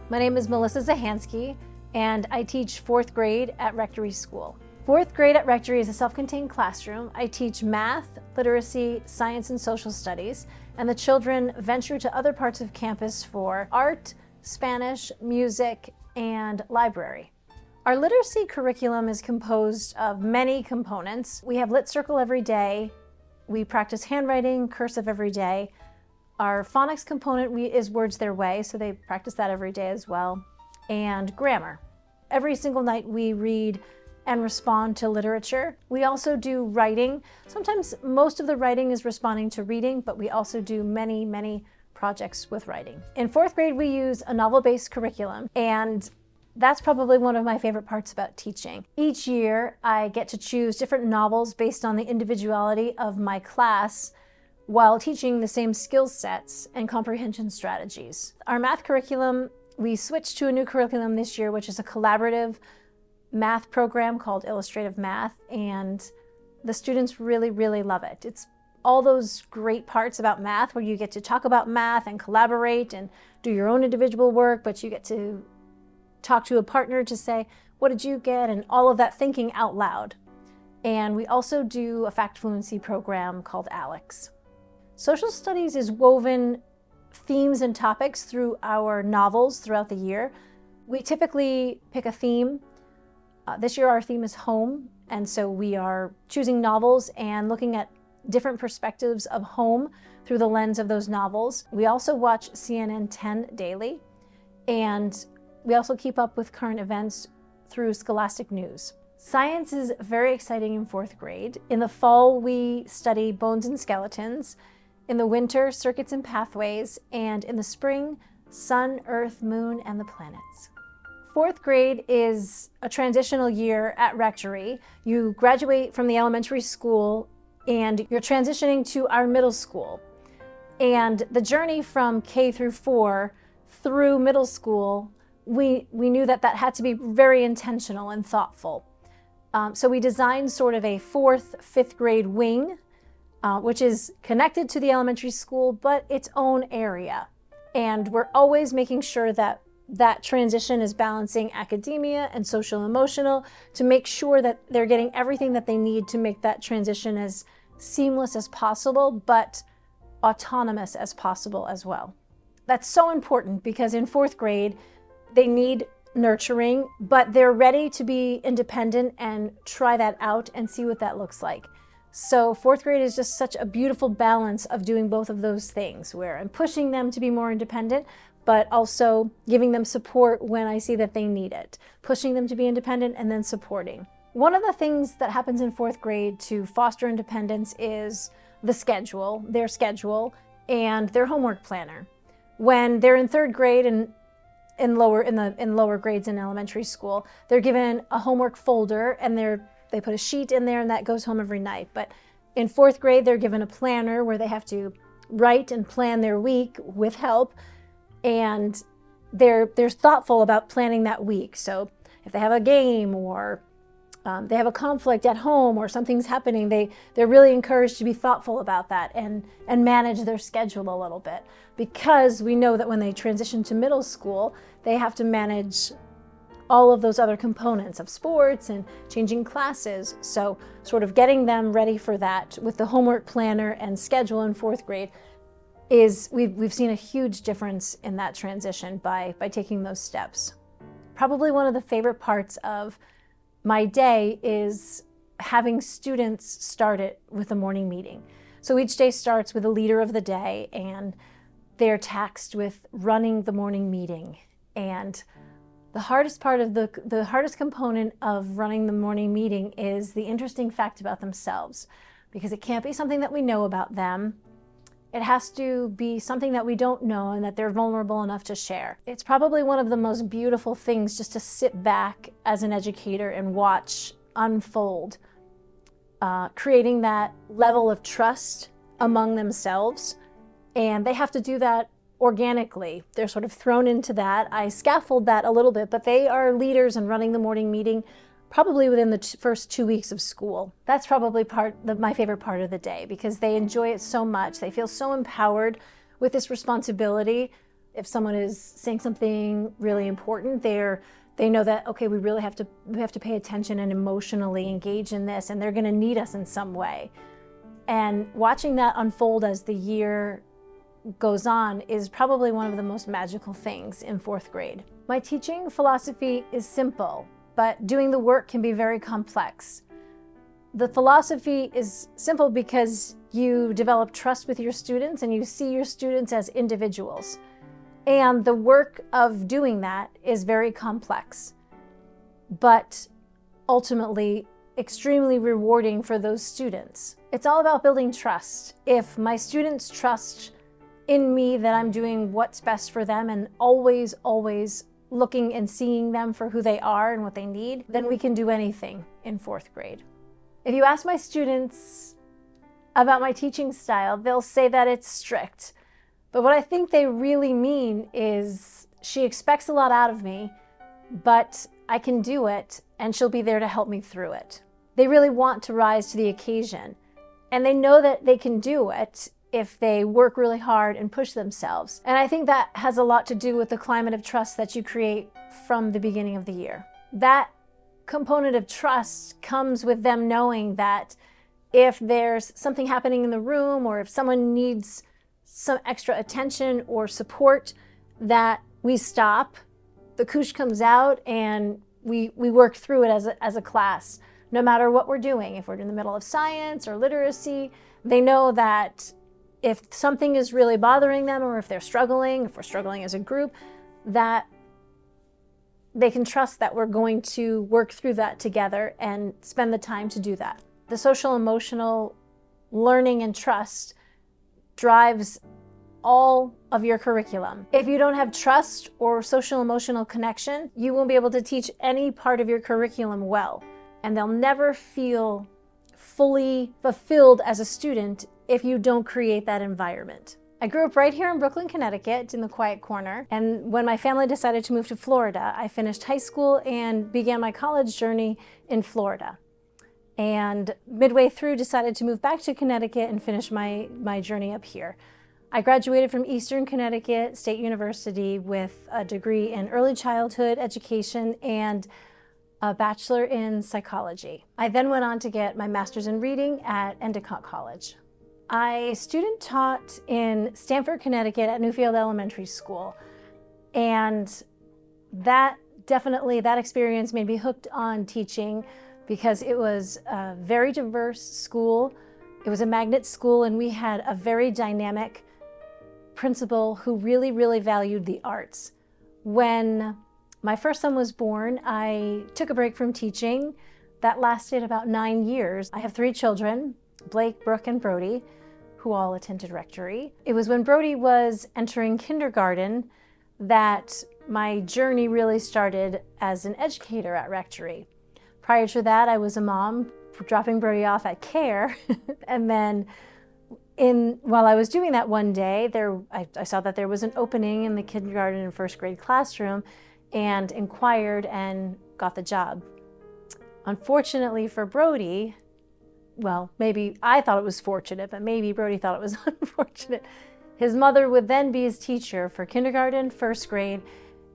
My name is Melissa Zahansky, and I teach 4th grade at Rectory School. 4th grade at Rectory is a self-contained classroom. I teach math, literacy, science, and social studies, and the children venture to other parts of campus for art, Spanish, music, and library. Our literacy curriculum is composed of many components. We have Lit Circle every day. We practice handwriting, cursive every day. Our phonics component is Words Their Way, so they practice that every day as well, and grammar. Every single night we read and respond to literature. We also do writing. Sometimes most of the writing is responding to reading, but we also do many projects with writing. In 4th grade, we use a novel-based curriculum, and that's probably one of my favorite parts about teaching. Each year, I get to choose different novels based on the individuality of my class while teaching the same skill sets and comprehension strategies. Our math curriculum, we switched to a new curriculum this year, which is a collaborative math program called Illustrative Math, and the students really love it. It's all those great parts about math where you get to talk about math and collaborate and do your own individual work, but you get to talk to a partner to say, what did you get? And all of that thinking out loud. And we also do a fact fluency program called ALEX. Social studies is woven themes and topics through our novels throughout the year. We typically pick a theme. This year our theme is home, and so we are choosing novels and looking at different perspectives of home through the lens of those novels. We also watch CNN 10 daily, and we also keep up with current events through Scholastic News. Science is very exciting in 4th grade. In the fall, we study bones and skeletons. In the winter, circuits and pathways, and in the spring, sun, earth, moon, and the planets. 4th grade is a transitional year at Rectory. You graduate from the elementary school and you're transitioning to our middle school. And the journey from K through 4 through middle school, we knew that had to be very intentional and thoughtful. So we designed sort of a 4th, 5th grade wing, which is connected to the elementary school, but its own area. And we're always making sure that that transition is balancing academia and social emotional to make sure that they're getting everything that they need to make that transition as seamless as possible, but autonomous as possible as well. That's so important because in 4th grade, they need nurturing, but they're ready to be independent and try that out and see what that looks like. So 4th grade is just such a beautiful balance of doing both of those things, where I'm pushing them to be more independent, but also giving them support when I see that they need it. Pushing them to be independent and then supporting. One of the things that happens in 4th grade to foster independence is the schedule, their schedule, and their homework planner. When they're in 3rd grade and in lower grades in elementary school, they're given a homework folder and they put a sheet in there and that goes home every night. But in 4th grade, they're given a planner where they have to write and plan their week with help. And they're thoughtful about planning that week. So if they have a game or they have a conflict at home or something's happening, they're really encouraged to be thoughtful about that and manage their schedule a little bit. Because we know that when they transition to middle school, they have to manage all of those other components of sports and changing classes. So sort of getting them ready for that with the homework planner and schedule in 4th grade is, we've seen a huge difference in that transition by taking those steps. Probably one of the favorite parts of my day is having students start it with a morning meeting. So each day starts with a leader of the day and they're tasked with running the morning meeting. And the hardest component of running the morning meeting is the interesting fact about themselves, because it can't be something that we know about them. It has to be something that we don't know and that they're vulnerable enough to share. It's probably one of the most beautiful things just to sit back as an educator and watch unfold, creating that level of trust among themselves. And they have to do that organically. They're sort of thrown into that. I scaffold that a little bit, but they are leaders and running the morning meeting probably within the first 2 weeks of school. That's probably my favorite part of the day because they enjoy it so much. They feel so empowered with this responsibility. if someone is saying something really important, they know that, okay, we really have to pay attention and emotionally engage in this, and they're going to need us in some way. And watching that unfold as the year goes on is probably one of the most magical things in fourth grade. My teaching philosophy is simple, but doing the work can be very complex. The philosophy is simple because you develop trust with your students and you see your students as individuals. And the work of doing that is very complex, but ultimately extremely rewarding for those students. It's all about building trust. If my students trust in me that I'm doing what's best for them and always looking and seeing them for who they are and what they need, then we can do anything in fourth grade. If you ask my students about my teaching style, they'll say that it's strict. But what I think they really mean is she expects a lot out of me, but I can do it and she'll be there to help me through it. They really want to rise to the occasion, and they know that they can do it if they work really hard and push themselves. And I think that has a lot to do with the climate of trust that you create from the beginning of the year. That component of trust comes with them knowing that if there's something happening in the room or if someone needs some extra attention or support, that we stop, the couche comes out, and we work through it as a class. No matter what we're doing, if we're in the middle of science or literacy, they know that if something is really bothering them or if we're struggling as a group, that they can trust that we're going to work through that together and spend the time to do that. The social emotional learning and trust drives all of your curriculum. If you don't have trust or social emotional connection, you won't be able to teach any part of your curriculum well, and they'll never feel fully fulfilled as a student if you don't create that environment. I grew up right here in Brooklyn, Connecticut, in the Quiet Corner. And when my family decided to move to Florida, I finished high school and began my college journey in Florida. And midway through, decided to move back to Connecticut and finish my journey up here. I graduated from Eastern Connecticut State University with a degree in early childhood education and a bachelor in psychology. I then went on to get my master's in reading at Endicott College. I student taught in Stamford, Connecticut at Newfield Elementary School. And that experience made me hooked on teaching because it was a very diverse school. It was a magnet school, and we had a very dynamic principal who really valued the arts. When my first son was born, I took a break from teaching. That lasted about 9 years. I have 3 children, Blake, Brooke, and Brody, who all attended Rectory. It was when Brody was entering kindergarten that my journey really started as an educator at Rectory. Prior to that, I was a mom, dropping Brody off at care. And then while I was doing that one day, I saw that there was an opening in the kindergarten and first grade classroom and inquired and got the job. Unfortunately for Brody, well, maybe I thought it was fortunate, but maybe Brody thought it was unfortunate. His mother would then be his teacher for kindergarten, first grade,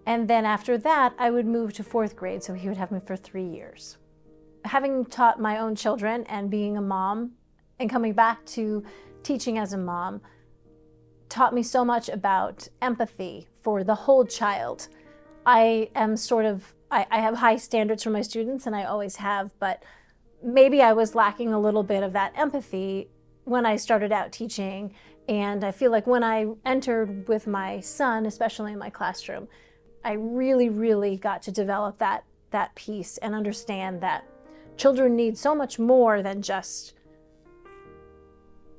and then after that, I would move to fourth grade, so he would have me for 3 years. Having taught my own children and being a mom and coming back to teaching as a mom taught me so much about empathy for the whole child. I have high standards for my students, and I always have, but maybe I was lacking a little bit of that empathy when I started out teaching. And I feel like when I entered with my son, especially in my classroom, I really got to develop that piece and understand that children need so much more than just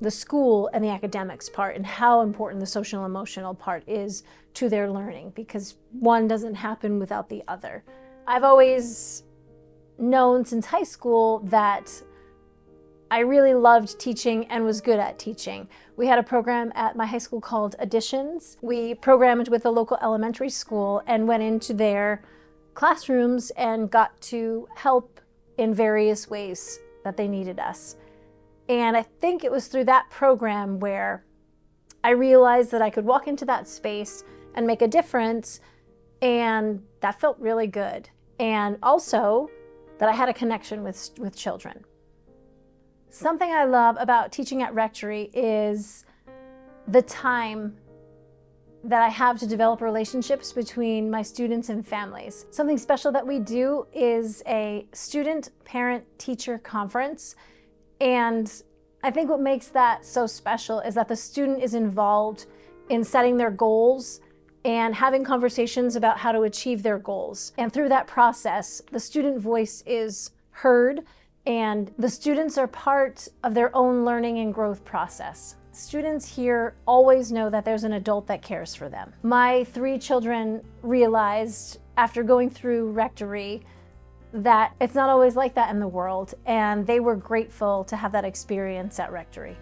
the school and the academics part, and how important the social emotional part is to their learning, because one doesn't happen without the other. I've always known since high school that I really loved teaching and was good at teaching. We had a program at my high school called Additions. We programmed with a local elementary school and went into their classrooms and got to help in various ways that they needed us. And I think it was through that program where I realized that I could walk into that space and make a difference. And that felt really good. And also that I had a connection with children. Something I love about teaching at Rectory is the time that I have to develop relationships between my students and families. Something special that we do is a student parent teacher conference. And I think what makes that so special is that the student is involved in setting their goals and having conversations about how to achieve their goals. And through that process, the student voice is heard and the students are part of their own learning and growth process. Students here always know that there's an adult that cares for them. My 3 children realized after going through Rectory that it's not always like that in the world, and they were grateful to have that experience at Rectory.